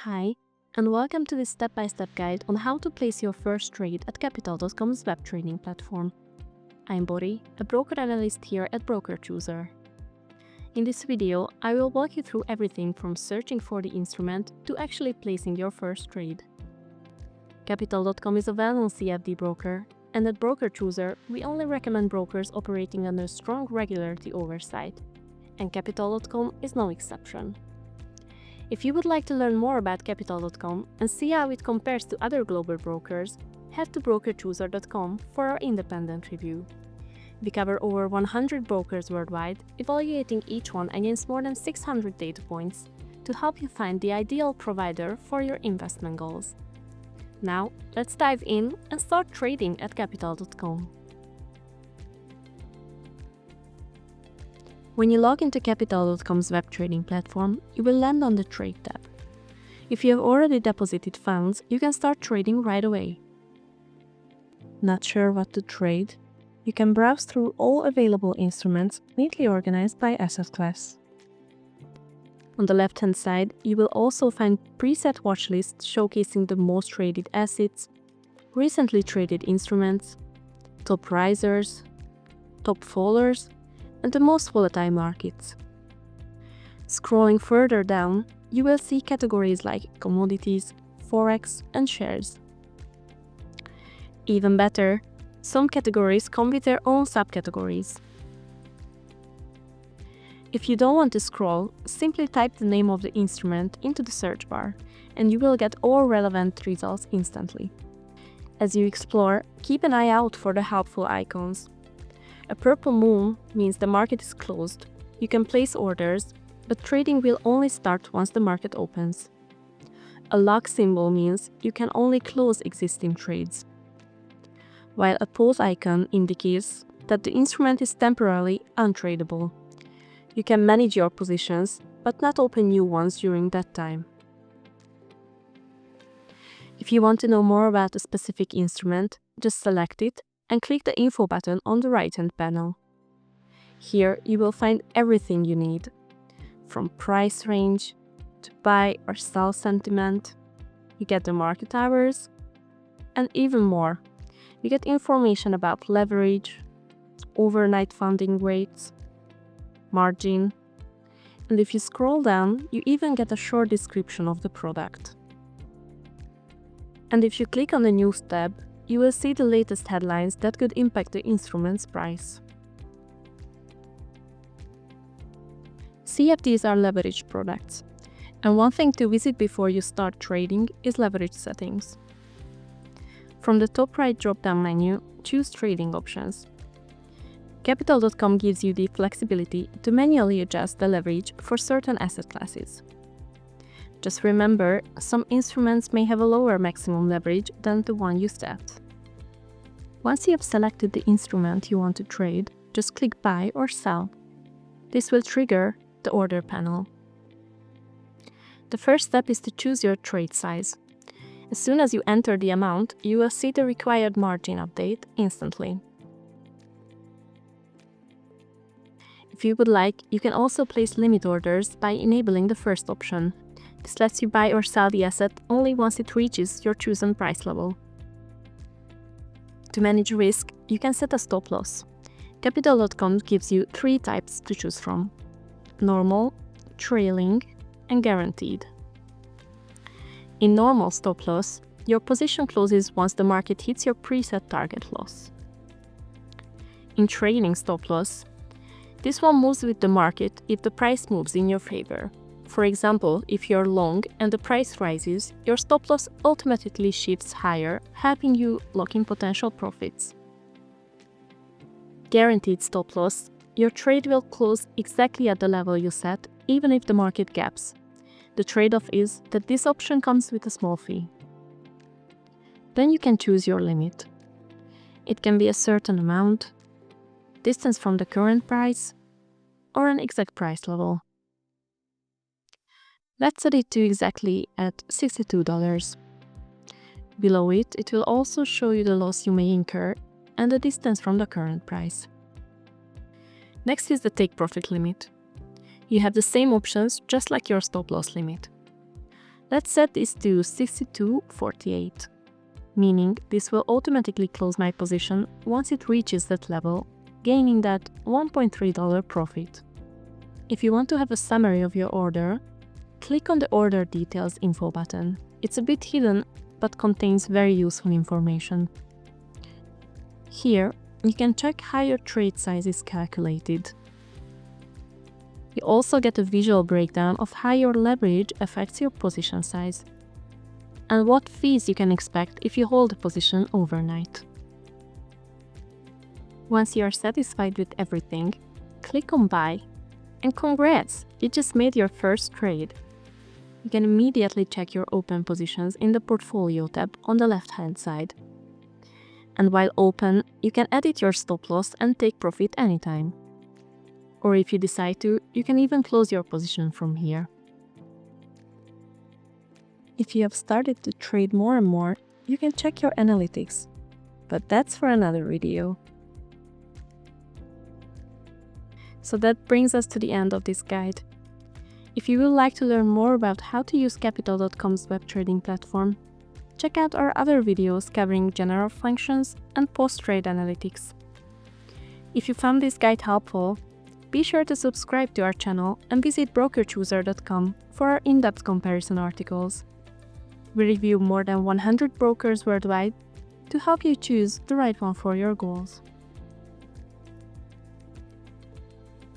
Hi, and welcome to this step-by-step guide on how to place your first trade at Capital.com's web trading platform. I'm Bori, a broker analyst here at BrokerChooser. In this video, I will walk you through everything from searching for the instrument to actually placing your first trade. Capital.com is a well-known CFD broker, and at BrokerChooser, we only recommend brokers operating under strong regularity oversight, and Capital.com is no exception. If you would like to learn more about Capital.com and see how it compares to other global brokers, head to BrokerChooser.com for our independent review. We cover over 100 brokers worldwide, evaluating each one against more than 600 data points to help you find the ideal provider for your investment goals. Now, let's dive in and start trading at Capital.com. When you log into Capital.com's web trading platform, you will land on the Trade tab. If you have already deposited funds, you can start trading right away. Not sure what to trade? You can browse through all available instruments neatly organized by asset class. On the left-hand side, you will also find preset watch lists showcasing the most traded assets, recently traded instruments, top risers, top fallers, and the most volatile markets. Scrolling further down, you will see categories like commodities, forex, and shares. Even better, some categories come with their own subcategories. If you don't want to scroll, simply type the name of the instrument into the search bar, and you will get all relevant results instantly. As you explore, keep an eye out for the helpful icons. A purple moon means the market is closed. You can place orders, but trading will only start once the market opens. A lock symbol means you can only close existing trades, while a pause icon indicates that the instrument is temporarily untradeable. You can manage your positions, but not open new ones during that time. If you want to know more about a specific instrument, just select it and click the info button on the right-hand panel. Here you will find everything you need, from price range to buy or sell sentiment. You get the market hours, and even more. You get information about leverage, overnight funding rates, margin, and if you scroll down, you even get a short description of the product. And if you click on the News tab, you will see the latest headlines that could impact the instrument's price. CFDs are leveraged products, and one thing to visit before you start trading is leverage settings. From the top right drop-down menu, choose Trading Options. Capital.com gives you the flexibility to manually adjust the leverage for certain asset classes. Just remember, some instruments may have a lower maximum leverage than the one you set. Once you have selected the instrument you want to trade, just click Buy or Sell. This will trigger the order panel. The first step is to choose your trade size. As soon as you enter the amount, you will see the required margin update instantly. If you would like, you can also place limit orders by enabling the first option. This lets you buy or sell the asset only once it reaches your chosen price level. To manage risk, you can set a stop loss. Capital.com gives you 3 types to choose from: normal, trailing, and guaranteed. In normal stop loss, your position closes once the market hits your preset target loss. In trailing stop loss, this one moves with the market if the price moves in your favor. For example, if you're long and the price rises, your stop loss automatically shifts higher, helping you lock in potential profits. Guaranteed stop loss: your trade will close exactly at the level you set, even if the market gaps. The trade-off is that this option comes with a small fee. Then you can choose your limit. It can be a certain amount, distance from the current price, or an exact price level. Let's set it to exactly at $62. Below it, it will also show you the loss you may incur and the distance from the current price. Next is the take profit limit. You have the same options just like your stop loss limit. Let's set this to 62.48, meaning this will automatically close my position once it reaches that level, gaining that $1.3 profit. If you want to have a summary of your order, click on the Order Details info button. It's a bit hidden, but contains very useful information. Here, you can check how your trade size is calculated. You also get a visual breakdown of how your leverage affects your position size, and what fees you can expect if you hold a position overnight. Once you are satisfied with everything, click on Buy, and congrats! You just made your first trade. You can immediately check your open positions in the Portfolio tab on the left-hand side. And while open, you can edit your stop loss and take profit anytime. Or if you decide to, you can even close your position from here. If you have started to trade more and more, you can check your analytics. But that's for another video. So that brings us to the end of this guide. If you would like to learn more about how to use Capital.com's web trading platform, check out our other videos covering general functions and post-trade analytics. If you found this guide helpful, be sure to subscribe to our channel and visit BrokerChooser.com for our in-depth comparison articles. We review more than 100 brokers worldwide to help you choose the right one for your goals.